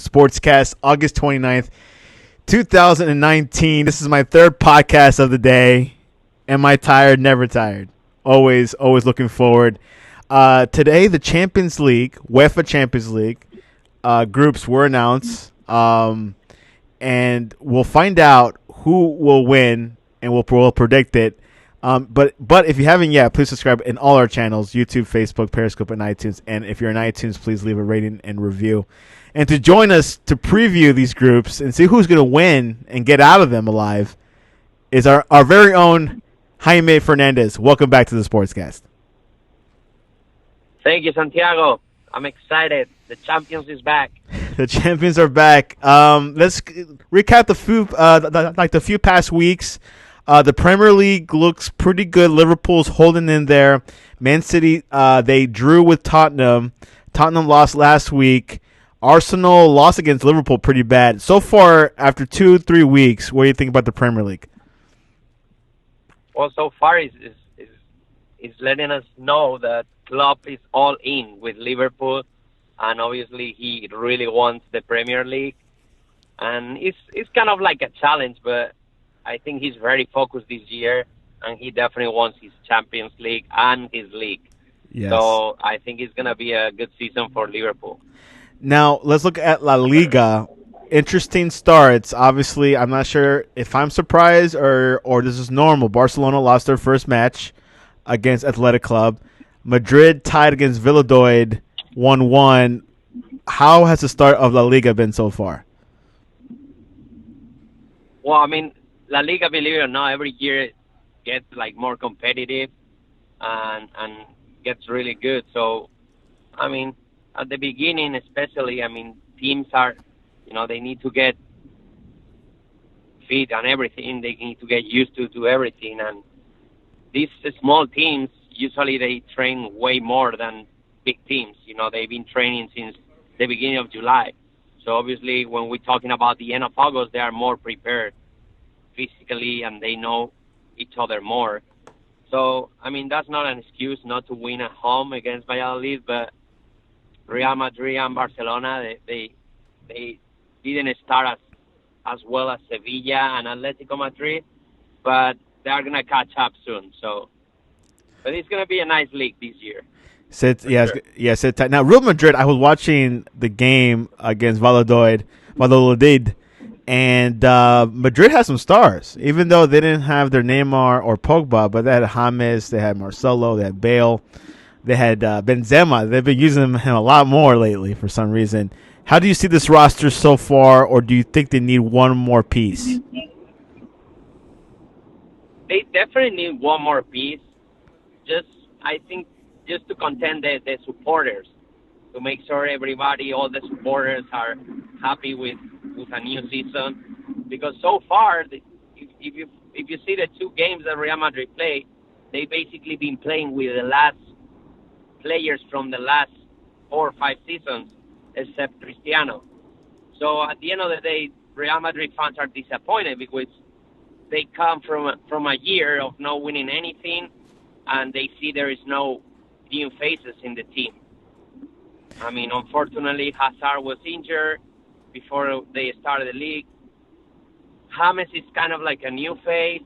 Sportscast, August 29th, 2019. This is my third podcast of the day. Am I tired? Never tired. Always looking forward. Today, the Champions League, UEFA Champions League, groups were announced, and we'll find out who will win, and we'll predict it. But if you haven't yet, please subscribe in all our channels, YouTube, Facebook, Periscope, and iTunes. And if you're in iTunes, please leave a rating and review. And to join us to preview these groups and see who's going to win and get out of them alive is our very own Jaime Fernandez. Welcome back to the Sportscast. Thank you, Santiago. I'm excited. The champions is back. The champions are back. Let's recap the few past weeks. The Premier League looks pretty good. Liverpool's holding in there. Man City, they drew with Tottenham. Tottenham lost last week. Arsenal lost against Liverpool pretty bad. So far, after 2-3 weeks, what do you think about the Premier League? Well, so far is letting us know that Klopp is all in with Liverpool, and obviously he really wants the Premier League. And it's kind of like a challenge, but I think he's very focused this year, and he definitely wants his Champions League and his league. Yes. So I think it's going to be a good season for Liverpool. Now, let's look at La Liga. Interesting starts. Obviously, I'm not sure if I'm surprised or this is normal. Barcelona lost their first match against Athletic Club. Madrid tied against Valladolid 1-1. How has the start of La Liga been so far? Well, I mean, La Liga, believe it or not, every year it gets like more competitive and gets really good. So, I mean, at the beginning especially, I mean, teams are, they need to get fit and everything. They need to get used to everything. And these small teams, usually they train way more than big teams. They've been training since the beginning of July. So obviously when we're talking about the end of August, they are more prepared physically and they know each other more. So, I mean, that's not an excuse not to win at home against Valladolid, but Real Madrid and Barcelona, they didn't start as well as Sevilla and Atletico Madrid, but they are going to catch up soon. But it's going to be a nice league this year. Now, Real Madrid, I was watching the game against Valladolid, and Madrid has some stars, even though they didn't have their Neymar or Pogba, but they had James, they had Marcelo, they had Bale, they had Benzema. They've been using him a lot more lately for some reason. How do you see this roster so far, or do you think they need one more piece? They definitely need one more piece. I think just to content the supporters, to make sure everybody, all the supporters are happy with a new season. Because so far, if you see the two games that Real Madrid play, they basically been playing with the last players from the last 4 or 5 seasons, except Cristiano. So at the end of the day, Real Madrid fans are disappointed because they come from a year of not winning anything, and they see there is no new faces in the team. I mean, unfortunately, Hazard was injured before they started the league. James is kind of like a new face,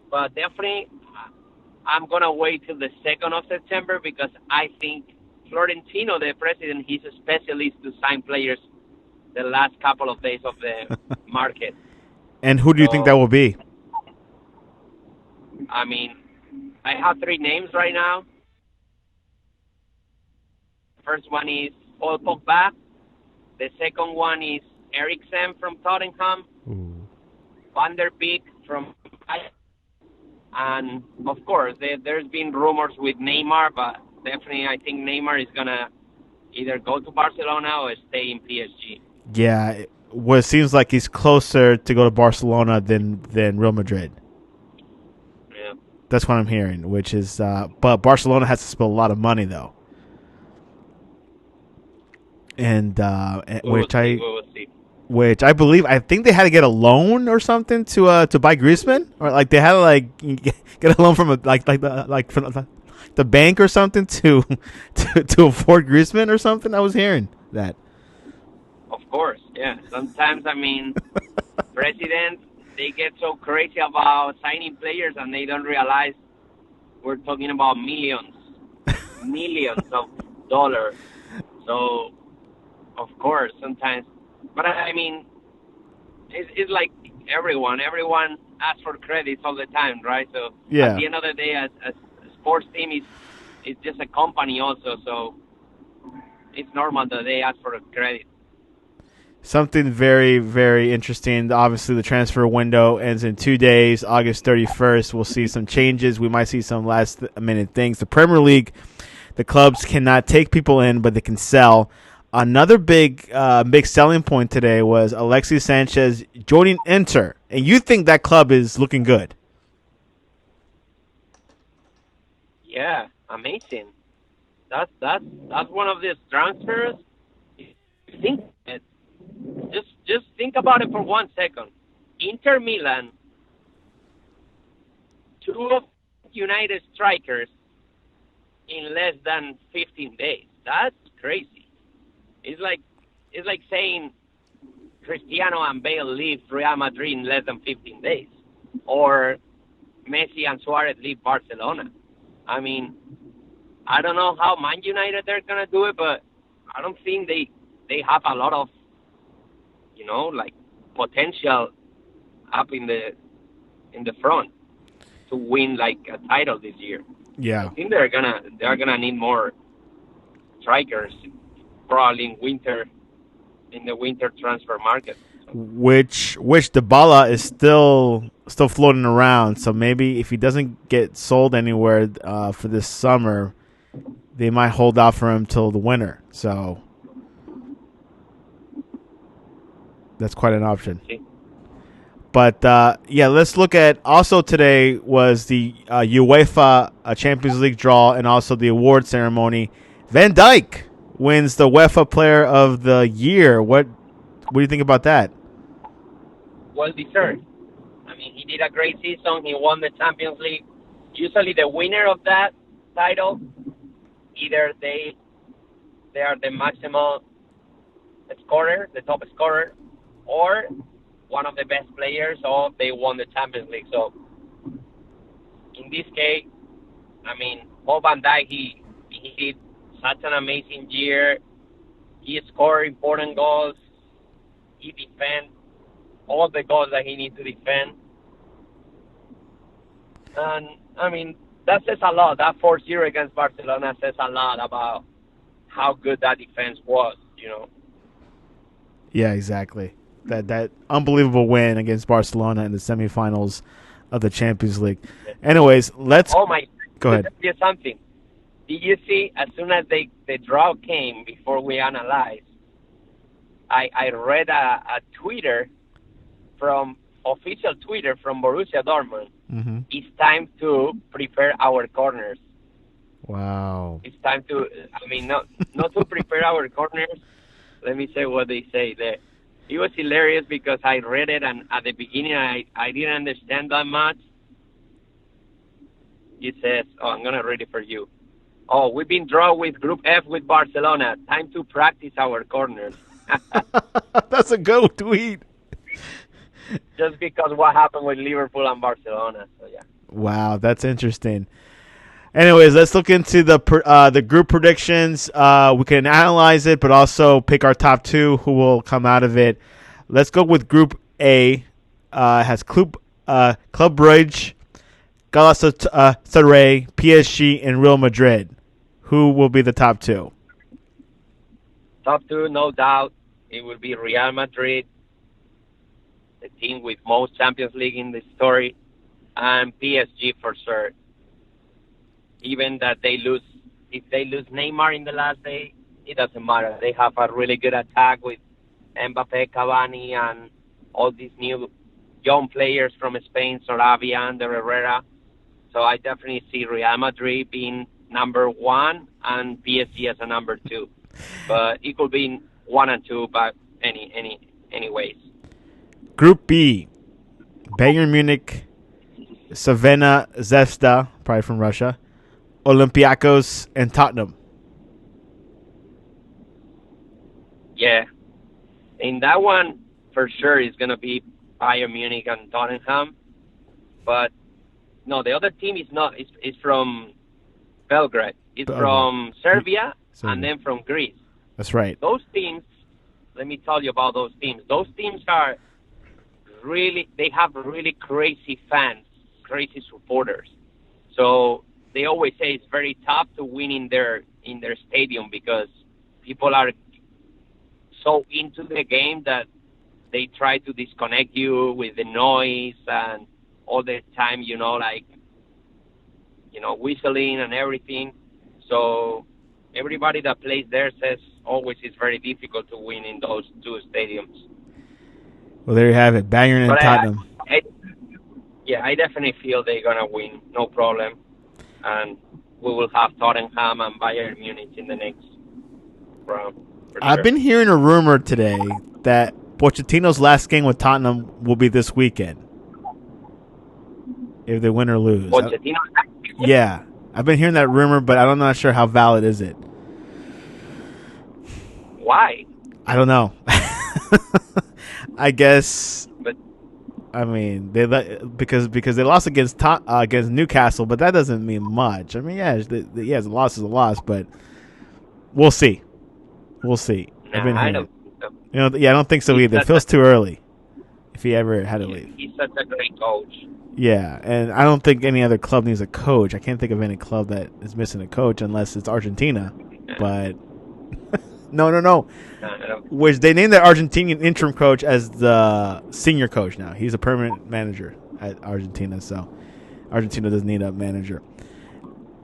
but definitely I'm going to wait till the 2nd of September because I think Florentino, the president, he's a specialist to sign players the last couple of days of the market. And who do you think that will be? I mean, I have 3 names right now. First one is Paul Pogba. The second one is Eriksen from Tottenham. Ooh. Van der Beek from Ajax. And, of course, there's been rumors with Neymar, but definitely I think Neymar is going to either go to Barcelona or stay in PSG. Yeah, well, it seems like he's closer to go to Barcelona than Real Madrid. Yeah. That's what I'm hearing, which is but Barcelona has to spend a lot of money, though. And which I believe, I think they had to get a loan or something to buy Griezmann, or like they had to get a loan from from the bank or something to afford Griezmann or something. I was hearing that. Of course, yeah. Sometimes, I mean, presidents, they get so crazy about signing players and they don't realize we're talking about millions of dollars. So, of course, sometimes. But I mean, it's like everyone asks for credits all the time, right? So at Yeah. the end of the day, as a sports team is just a company also, so it's normal that they ask for credit. Something very, very interesting. Obviously, the transfer window ends in 2 days, August 31st. We'll see some changes. We might see some last minute things. The Premier League, the clubs cannot take people in, but they can sell. Another big selling point today was Alexis Sanchez joining Inter, and you think that club is looking good? Yeah, amazing. That's one of these transfers. Think it. Just think about it for 1 second. Inter Milan, two of United strikers in less than 15 days. That's crazy. It's like it's like saying Cristiano and Bale leave Real Madrid in less than 15 days, or Messi and Suarez leave Barcelona. I mean, I don't know how Man United they're gonna do it, but I don't think they have a lot of like potential up in the front to win like a title this year. I Yeah. think they're gonna need more strikers probably in the winter transfer market. Which Dybala is still floating around. So maybe if he doesn't get sold anywhere for this summer, they might hold out for him till the winter. So that's quite an option. See? But yeah, let's look at also today was the UEFA Champions League draw and also the award ceremony. Van Dijk wins the UEFA Player of the Year. What do you think about that? Well deserved. I mean, he did a great season. He won the Champions League. Usually, the winner of that title, either they are the maximal scorer, the top scorer, or one of the best players, or they won the Champions League. So in this case, I mean, Paul Van Dijk, he did such an amazing year. He scored important goals. He defend all the goals that he needs to defend. And I mean, that says a lot. That 4-0 against Barcelona says a lot about how good that defense was. Yeah, exactly. That unbelievable win against Barcelona in the semifinals of the Champions League. Anyways, let's Oh my! go To ahead. tell you something. Did you see? As soon as the draw came, before we analyzed, I read a Twitter from official Twitter from Borussia Dortmund. Hmm. It's time to prepare our corners. Wow. It's time to. I mean, not to prepare our corners. Let me say what they say there. It was hilarious because I read it, and at the beginning I didn't understand that much. It says, "Oh, I'm gonna read it for you." Oh, we've been draw with Group F with Barcelona. Time to practice our corners. That's a good tweet. Just because what happened with Liverpool and Barcelona. So yeah. Wow, that's interesting. Anyways, let's look into the group predictions. We can analyze it, but also pick our top two who will come out of it. Let's go with Group A. Has Club Brugge, Galatasaray, PSG, and Real Madrid. Who will be the top two? Top two, no doubt, it will be Real Madrid, the team with most Champions League in the story, and PSG for sure. Even that if they lose Neymar in the last day, it doesn't matter. They have a really good attack with Mbappe, Cavani, and all these new young players from Spain, Sarabia and Herrera. So I definitely see Real Madrid being number one and PSG as a number two. But it could be one and two, but any ways. Group B. Bayern Munich, Savannah Zvezda, probably from Russia, and Tottenham. Yeah, In that one, for sure, is going to be Bayern Munich and Tottenham. But no, the other team is not. It's from Belgrade. It's Belgrade. from Serbia and Serbia. then from Greece. That's right. Those teams, let me tell you about those teams. Those teams are really, they have really crazy fans, crazy supporters. So they always say it's very tough to win in their stadium because people are so into the game that they try to disconnect you with the noise and all the time, like whistling and everything. So everybody that plays there says always it's very difficult to win in those two stadiums. Well, there you have it. Bayern and But Tottenham. I definitely feel they're gonna win, no problem, and we will have Tottenham and Bayern Munich in the next round. For I've sure. been hearing a rumor today that Pochettino's last game with Tottenham will be this weekend. If they win or lose. Pochettino. Yeah. I've been hearing that rumor, but I'm not sure how valid is it. Why? I don't know. I guess. But I mean, because they lost against Newcastle, but that doesn't mean much. I mean, a loss is a loss, but we'll see. We'll see. I don't. I don't think so either. It feels too early. If he ever had to leave. He's such a great coach. Yeah, and I don't think any other club needs a coach. I can't think of any club that is missing a coach unless it's Argentina. But no. Which they named the Argentinian interim coach as the senior coach now. He's a permanent manager at Argentina, so Argentina doesn't need a manager.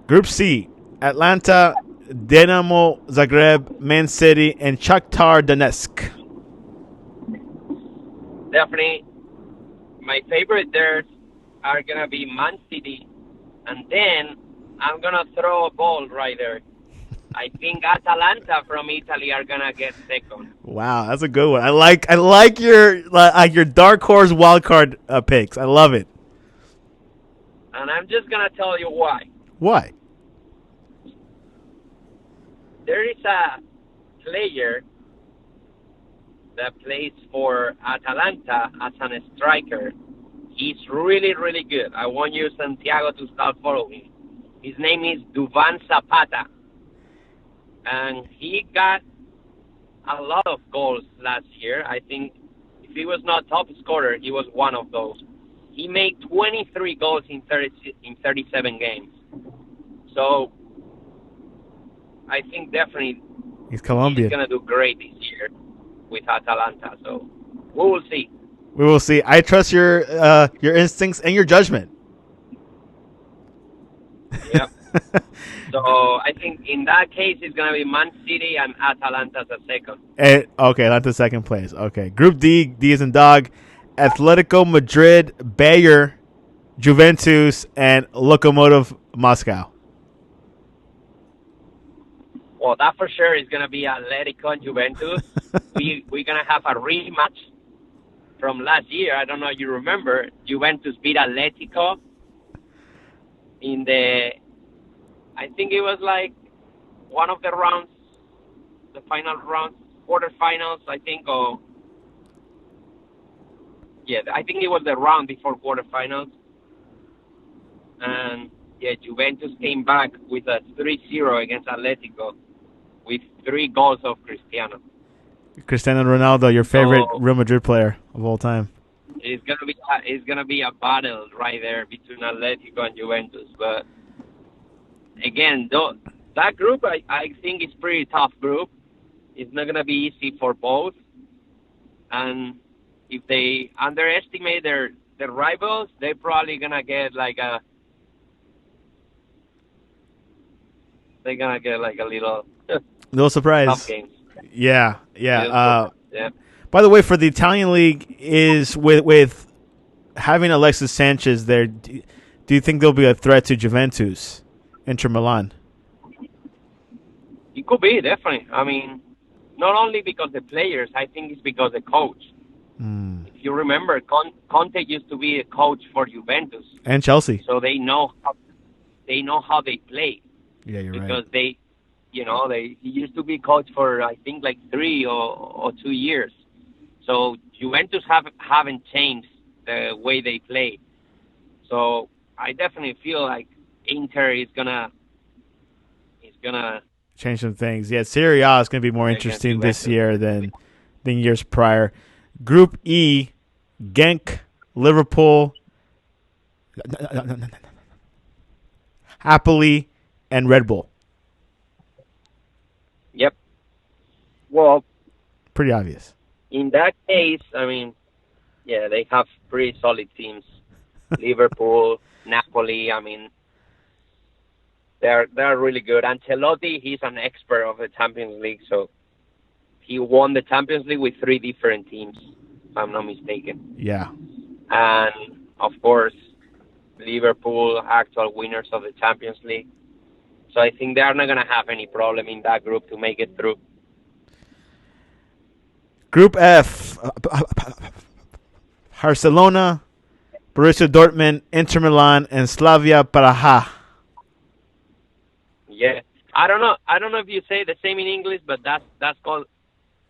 Group C: Atlanta, Dinamo Zagreb, Man City, and Shakhtar Donetsk. Definitely, my favorite there are gonna be Man City, and then I'm gonna throw a ball right there. I think Atalanta from Italy are gonna get second. Wow, that's a good one. I like your dark horse wild card picks. I love it. And I'm just gonna tell you why. Why? There is a player that plays for Atalanta as a striker. He's really, really good. I want you, Santiago, to start following. His name is Duvan Zapata. And he got a lot of goals last year. I think if he was not top scorer, he was one of those. He made 23 goals in 37 games. So I think definitely He's Colombian. he's going to do great this year with Atalanta. So we will see. We will see. I trust your instincts and your judgment. Yep. So I think in that case, it's going to be Man City and Atalanta as a second. Okay, that's the second place. Okay. Group D, D is in dog. Atletico Madrid, Bayer, Juventus, and Lokomotiv Moscow. Well, that for sure is going to be Atletico and Juventus. We're going to have a rematch from last year. I don't know if you remember. Juventus beat Atletico in I think it was like one of the rounds, the final rounds, quarterfinals, I think, I think it was the round before quarterfinals. And, Juventus came back with a 3-0 against Atletico with 3 goals of Cristiano. Cristiano Ronaldo, your favorite Real Madrid player of all time. It's gonna be a battle right there between Atletico and Juventus. But again, that group I think is pretty tough group. It's not gonna be easy for both. And if they underestimate their rivals, they're probably gonna get like a little surprise. tough game. Yeah. Yeah. By the way, for the Italian league, is with having Alexis Sanchez there, do you think there'll be a threat to Juventus, Inter Milan? It could be, definitely. I mean, not only because the players, I think it's because the coach. If you remember, Conte used to be a coach for Juventus and Chelsea, so they know how they play. Yeah, you're because right. he used to be coach for I think like 3 or 2 years. So Juventus haven't changed the way they play. So I definitely feel like Inter is gonna Change some things. Yeah, Serie A is going to be more against interesting this Juventus. year than years prior. Group E, Genk, Liverpool, Napoli, and Red Bull. Yep. Well, Pretty obvious. in that case, I mean, yeah, they have pretty solid teams. Liverpool, Napoli. I mean, they're really good. Ancelotti, he's an expert of the Champions League, so he won the Champions League with three different teams, if I'm not mistaken. Yeah. And of course, Liverpool, actual winners of the Champions League. So I think they are not going to have any problem in that group to make it through. Group F, Barcelona, Borussia Dortmund, Inter Milan, and Slavia Praha. Yeah, I don't know. I don't know if you say the same in English, but that's called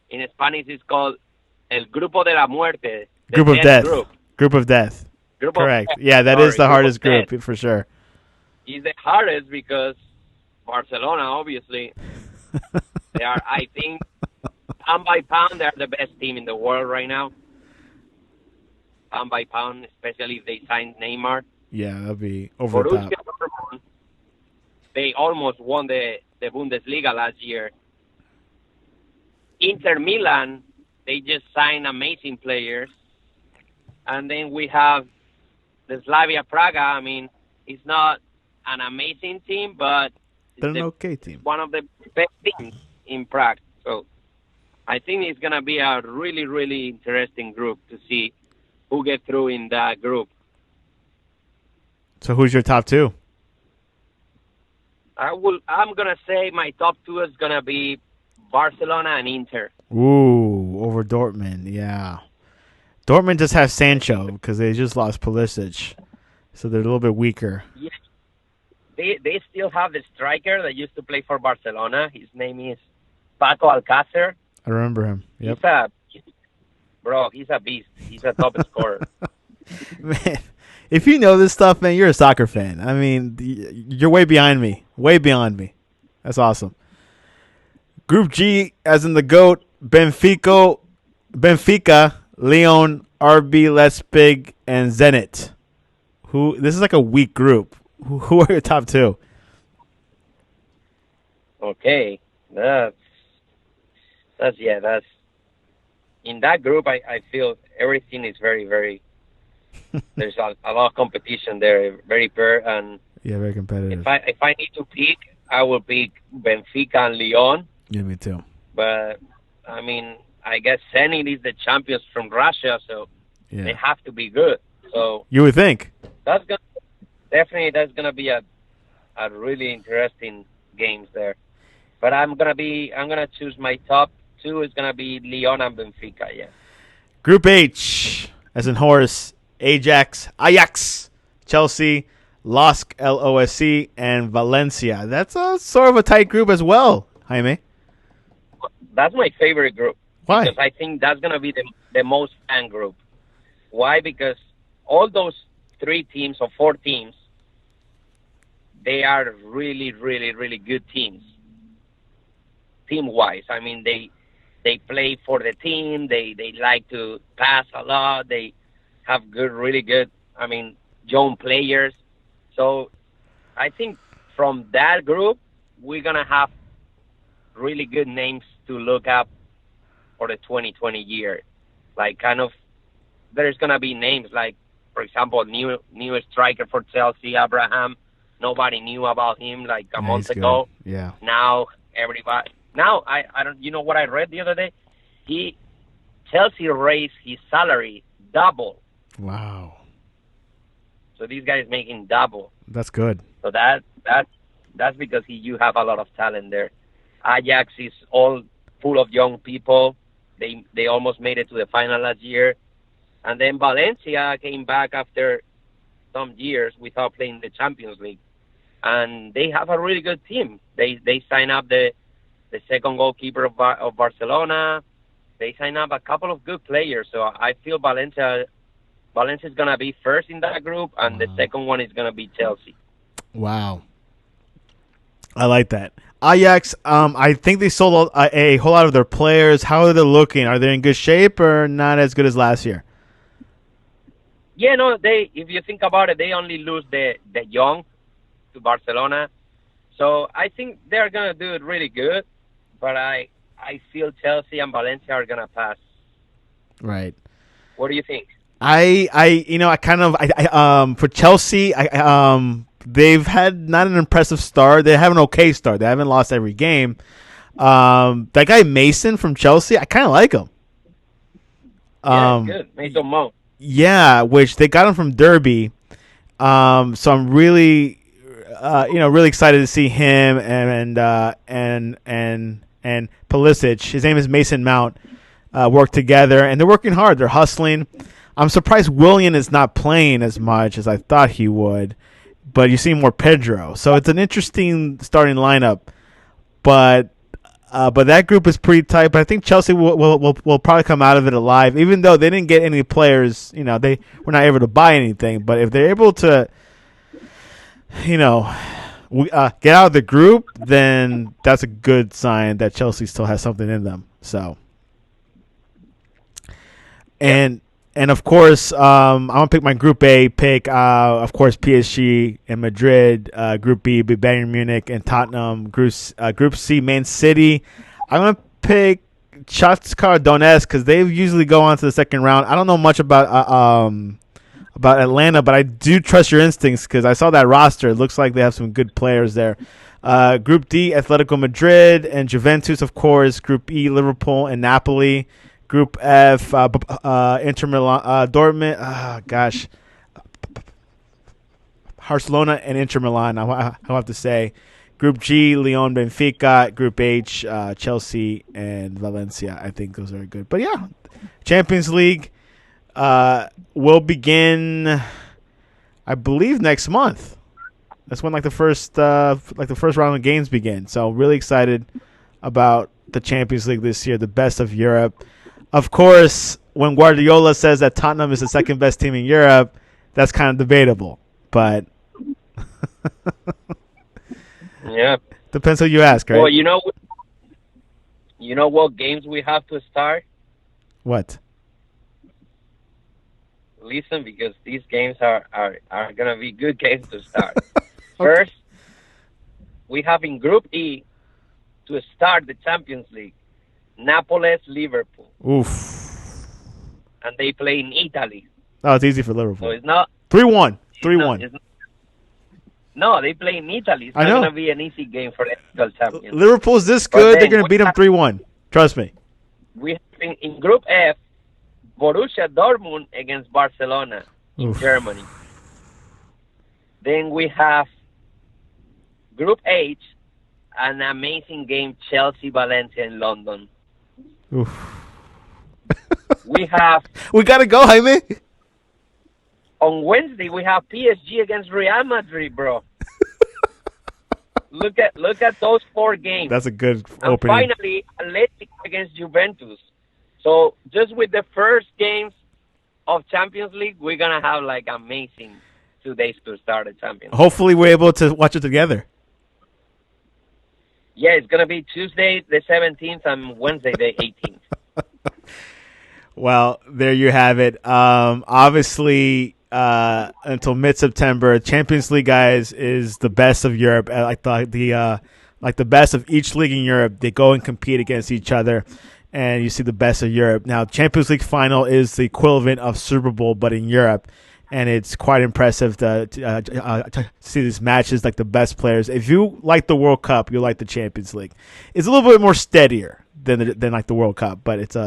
in Spanish. It's called el grupo de la muerte, the Group of death. group. Group of death. Group of Correct. death. Yeah, that is Sorry, the group of hardest group death. for sure. It's the hardest because Barcelona, obviously, they are. I think pound by pound, they're the best team in the world right now. Pound by pound, especially if they sign Neymar. Yeah, that'd be over the top. Borussia Dortmund, they almost won the Bundesliga last year. Inter Milan, they just signed amazing players. And then we have the Slavia Praga. I mean, it's not an amazing team, but They're it's an okay team. one of the best teams in Prague. So I think it's going to be a really, really interesting group to see who gets through in that group. So who's your top two? I'm going to say my top two is going to be Barcelona and Inter. Ooh, over Dortmund. Yeah. Dortmund just has Sancho because they just lost Pulisic. So they're a little bit weaker. Yeah. They still have the striker that used to play for Barcelona. His name is Paco Alcácer. I remember him. Yep. He's a beast. He's a top scorer. Man, if you know this stuff, man, you're a soccer fan. I mean, you're way behind me. Way beyond me. That's awesome. Group G, as in the GOAT, Benfica, Lyon, RB Leipzig, and Zenit. This is like a weak group. Who are your top two? Okay, that's in that group. I feel everything is very, very. There's a lot of competition there, very fair, and Yeah, very competitive. if I need to pick, I will pick Benfica and Lyon. Yeah, me too. But I mean, I guess Zenit is the champions from Russia, so Yeah. they have to be good. So You would think. that's gonna be a really interesting games there. But I'm gonna choose my top two is gonna be Lyon and Benfica. Yeah. Group H, as in horse, Ajax, Chelsea, LOSC, LOSC, and Valencia. That's a sort of a tight group as well, Jaime. That's my favorite group. Why? Because I think that's gonna be the most fan group. Why? Because all those three teams or four teams, they are really, really, really good teams. Team-wise, I mean, they play for the team. They like to pass a lot. They have really good, I mean, young players. So I think from that group, we're going to have really good names to look up for the 2020 year. Like kind of, there's going to be names like, for example, new striker for Chelsea, Abraham. Nobody knew about him like a month ago. Yeah. Now everybody. Now I don't. You know what I read the other day? Chelsea raised his salary double. Wow. So this guy is making double. That's good. So that's because you have a lot of talent there. Ajax is all full of young people. They almost made it to the final last year, and then Valencia came back after some years without playing the Champions League, and they have a really good team. They sign up the second goalkeeper of Barcelona. They signed up a couple of good players, so I feel Valencia is gonna be first in that group, and the Wow. second one is gonna be Chelsea. Wow. I like that. Ajax, I think they sold a whole lot of their players. How are they looking? Are they in good shape or not as good as last year? Yeah, no, they. If you think about it, they only lose the young to Barcelona, so I think they're gonna do it really good. But I feel Chelsea and Valencia are gonna pass. Right. What do you think? I kind of, for Chelsea, they've had not an impressive start. They have an okay start. They haven't lost every game. That guy Mason from Chelsea, I kind of like him. Yeah, it's Um, good. Mason Mount. yeah, which they got him from Derby. So I'm really, really excited to see him and Pulisic. His name is Mason Mount. Work together, and they're working hard. They're hustling. I'm surprised Willian is not playing as much as I thought he would, but you see more Pedro. So it's an interesting starting lineup. But that group is pretty tight. But I think Chelsea will probably come out of it alive, even though they didn't get any players. They were not able to buy anything. But if they're able to, get out of the group, then that's a good sign that Chelsea still has something in them. So. Yep. And of course, I'm gonna pick my Group A pick. Of course, PSG and Madrid. Group B, Bayern Munich and Tottenham. Group C, Man City. I'm gonna pick Shakhtar Donetsk because they usually go on to the second round. I don't know much about Atlanta, but I do trust your instincts because I saw that roster. It looks like they have some good players there. Group D, Atletico Madrid and Juventus, of course. Group E, Liverpool and Napoli. Group F, Inter Milan, Dortmund. Gosh, Barcelona and Inter Milan. I'll have to say. Group G, Lyon, Benfica. Group H, Chelsea and Valencia. I think those are good. But yeah, Champions League will begin, I believe, next month. That's when the first round of games begin. So really excited about the Champions League this year, the best of Europe. Of course, when Guardiola says that Tottenham is the second best team in Europe, that's kind of debatable. But Yeah. depends who you ask, right? Well, you know what games we have to start. What? Listen, because these games are gonna be good games to start. First, we have in Group E to start the Champions League, Naples, Liverpool, Oof. and they play in Italy. Oh, it's easy for So Liverpool. it's not 3-1. it's not 3-1. it's, no, they play in Italy. It's I not know. gonna be an easy game for the actual champions. Liverpool's this But good, they're then going to beat them 3-1. Trust me. we have in Group F, Borussia Dortmund against Barcelona in Oof. Germany. Then we have Group H, an amazing game, Chelsea Valencia in London. Oof. We have We got to go, Jaime. on Wednesday we have PSG against Real Madrid, bro. Look at those 4 games. That's a good And opening. finally, Atletico against Juventus. So just with the first games of Champions League, we're gonna have amazing 2 days to start the Champions League. Hopefully, we're able to watch it together. Yeah, it's gonna be Tuesday the 17th and Wednesday the 18th. Well, there you have it. Obviously, until mid-September, Champions League, guys, is the best of Europe. The best of each league in Europe. They go and compete against each other, and you see the best of Europe. Now, Champions League final is the equivalent of Super Bowl, but in Europe, and it's quite impressive to see these matches, like the best players. If you like the World Cup, you like the Champions League. It's a little bit more steadier than the World Cup, but it's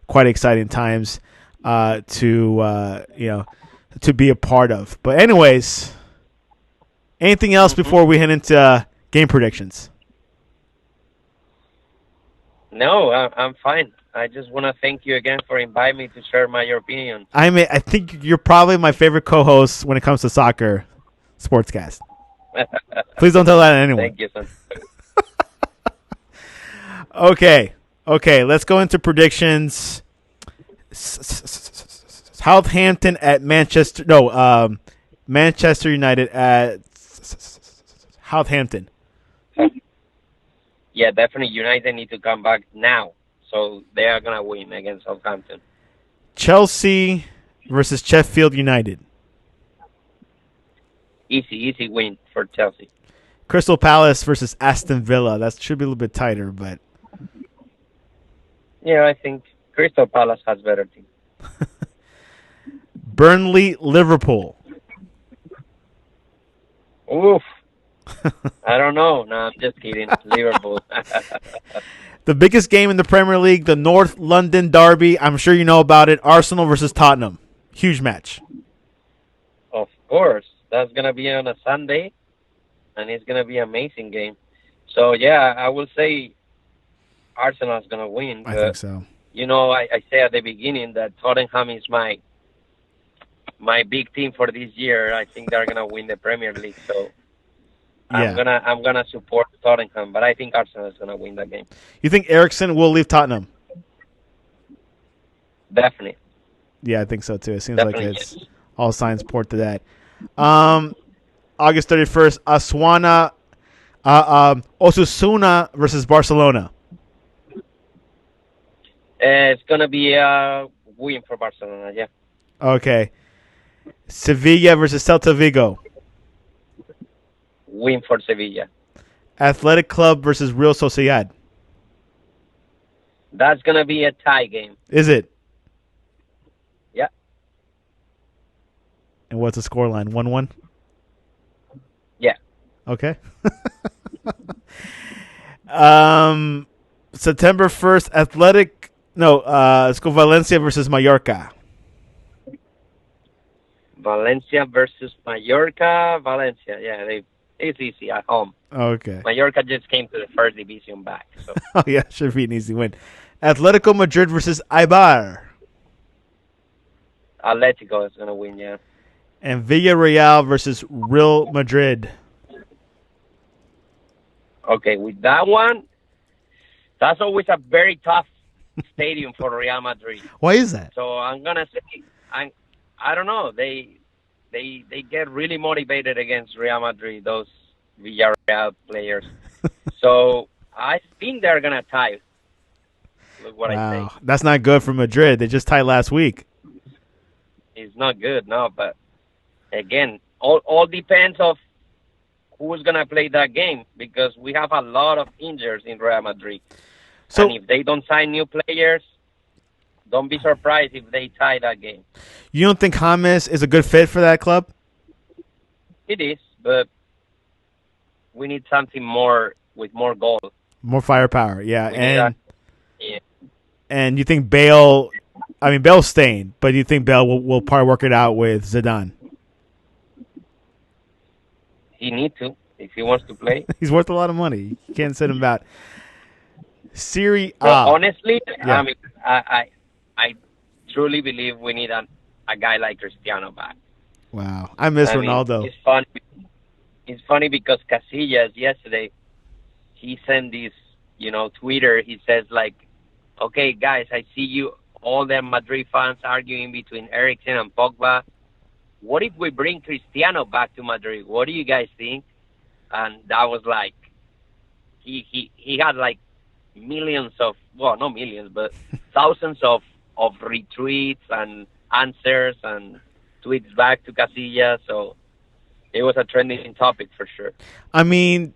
quite exciting times to be a part of. But anyways, anything else before we head into game predictions? No, I'm fine. I just want to thank you again for inviting me to share my opinion. I think you're probably my favorite co-host when it comes to soccer sportscast. Please don't tell that to anyone. Thank you, son. Okay. Okay, let's go into predictions. Southampton at Manchester. No, Manchester United at Southampton. Yeah, definitely. United need to come back now, so they are gonna win against Southampton. Chelsea versus Sheffield United. Easy win for Chelsea. Crystal Palace versus Aston Villa. That should be a little bit tighter, but Yeah, I think Crystal Palace has better team. Burnley Liverpool. Oof. I don't know. No, I'm just kidding. Liverpool. The biggest game in the Premier League, the North London Derby. I'm sure you know about it. Arsenal versus Tottenham. Huge match. Of course. That's going to be on a Sunday, and it's going to be an amazing game. So, yeah, I will say Arsenal's going to win. I think so. You know, I say at the beginning that Tottenham is my big team for this year. I think they're going to win the Premier League. So Yeah. I'm gonna support Tottenham, but I think Arsenal is gonna win that game. You think Eriksen will leave Tottenham? Definitely. Yeah, I think so too. It seems Definitely, like it's yes. all signs point to that. August 31st, Osasuna versus Barcelona. It's gonna be a win for Barcelona. Yeah. Okay. Sevilla versus Celta Vigo. Win for Sevilla. Athletic Club versus Real Sociedad. That's gonna be a tie game. Is it? Yeah. And what's the scoreline? 1-1? Yeah. Okay. September 1st, let's go Valencia versus Mallorca. Valencia versus Mallorca. Valencia. Yeah, it's easy at home. Okay. Mallorca just came to the first division back. So Oh, yeah, should be an easy win. Atletico Madrid versus Eibar. Atletico is gonna win. Yeah. And Villarreal versus Real Madrid. Okay, with that one, that's always a very tough stadium for Real Madrid. Why is that? So I'm gonna say, I don't know. They get really motivated against Real Madrid, those Villarreal players. So I think they're gonna tie. Look what I Wow. say. That's not good for Madrid. They just tied last week. It's not good, no. But again, all depends of who's gonna play that game because we have a lot of injuries in Real Madrid. So And if they don't sign new players, don't be surprised if they tie that game. you don't think James is a good fit for that club? It is, but we need something more with more goals. More firepower, yeah. We need yeah. And you think Bale? I mean, Bale's staying, but you think Bale will probably work it out with Zidane? He needs to if he wants to play. He's worth a lot of money. You can't send him out. Serie A. But honestly, Yeah. I mean, I truly believe we need a guy like Cristiano back. Wow, I miss Ronaldo. It's funny. It's funny because Casillas yesterday he sent this, Twitter. He says like, "Okay, guys, I see you all the Madrid fans arguing between Eriksen and Pogba. What if we bring Cristiano back to Madrid? What do you guys think?" And that was like, he had like millions of, well, not millions, but thousands of retweets and answers and tweets back to Casillas. So it was a trending topic for sure. I mean,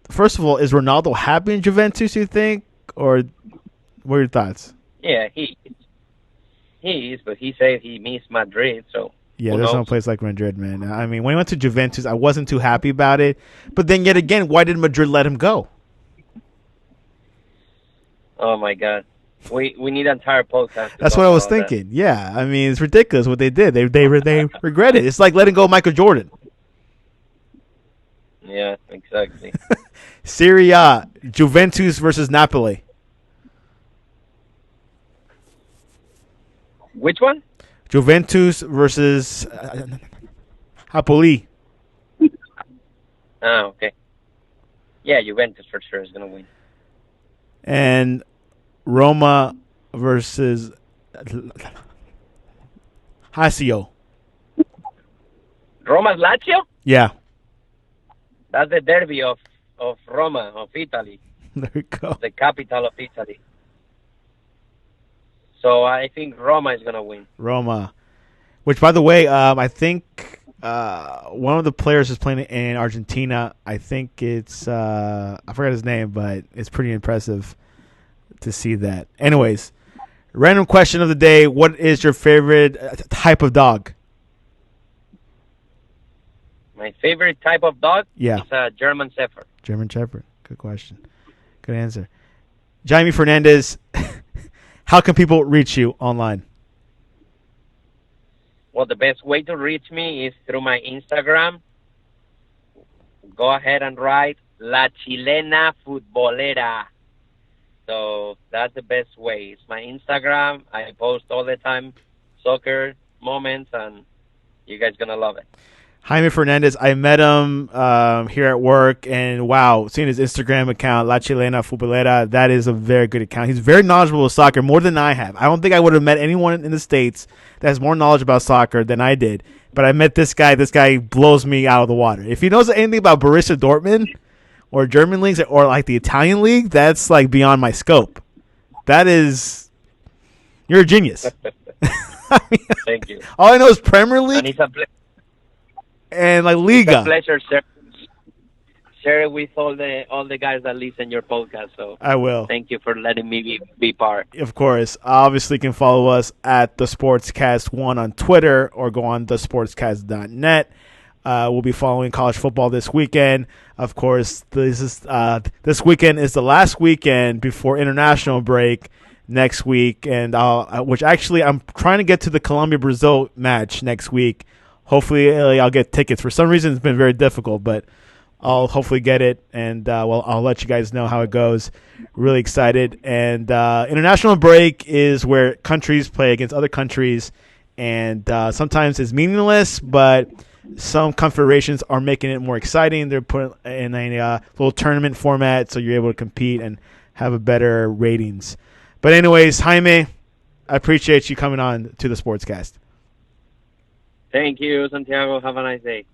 first of all, is Ronaldo happy in Juventus, you think? Or what are your thoughts? Yeah, he is, but he said he missed Madrid, so Yeah, who there's no knows? place like Madrid, man. I mean, when he went to Juventus, I wasn't too happy about it. But then yet again, why did Madrid let him go? Oh my God, we need an entire podcast. to That's talk what I was about that. thinking. Yeah, I mean, it's ridiculous what they did. They regret it. It's like letting go of Michael Jordan. Yeah, exactly. Serie A, Juventus versus Napoli. Which one? Juventus versus Napoli. Okay. Yeah, Juventus for sure is gonna win. And Roma versus Hasio. Roma's Lazio? Yeah, That's the derby of Roma, of Italy, there we go. the capital of Italy. So I think Roma is going to win. Roma. Which, by the way, I think one of the players is playing in Argentina. I think it's I forgot his name, but it's pretty impressive to see that. Anyways, random question of the day: what is your favorite type of dog? My favorite type of dog Yeah, is a German Shepherd. German Shepherd. Good question. Good answer. Jaime Fernandez. How can people reach you online? Well, the best way to reach me is through my Instagram. Go ahead and write La Chilena Futbolera. So that's the best way. It's my Instagram. I post all the time soccer moments, and you guys going to love it. Jaime Fernandez, I met him here at work, and wow, seeing his Instagram account, La Chilena Futbolera, that is a very good account. He's very knowledgeable of soccer, more than I have. I don't think I would have met anyone in the States that has more knowledge about soccer than I did. But I met this guy. This guy blows me out of the water. If he knows anything about Borussia Dortmund or German leagues or like the Italian league, that's like beyond my scope. That is, you're a genius. I mean, Thank you. all I know is Premier And League it's a, and like it's a Liga. pleasure share it with all the guys that listen your podcast. So I will. thank you for letting me be part. Of course. Obviously, you can follow us at the Sportscast1 on Twitter or go on thesportscast.net. We'll be following college football this weekend. Of course, this weekend is the last weekend before international break next week, and which actually I'm trying to get to the Colombia-Brazil match next week. Hopefully, I'll get tickets. For some reason, it's been very difficult, but I'll hopefully get it, and I'll let you guys know how it goes. Really excited. And international break is where countries play against other countries, and sometimes it's meaningless, but some confederations are making it more exciting. They're putting in a little tournament format, so you're able to compete and have a better ratings. But anyways, Jaime, I appreciate you coming on to the Sportscast. Thank you, Santiago. Have a nice day.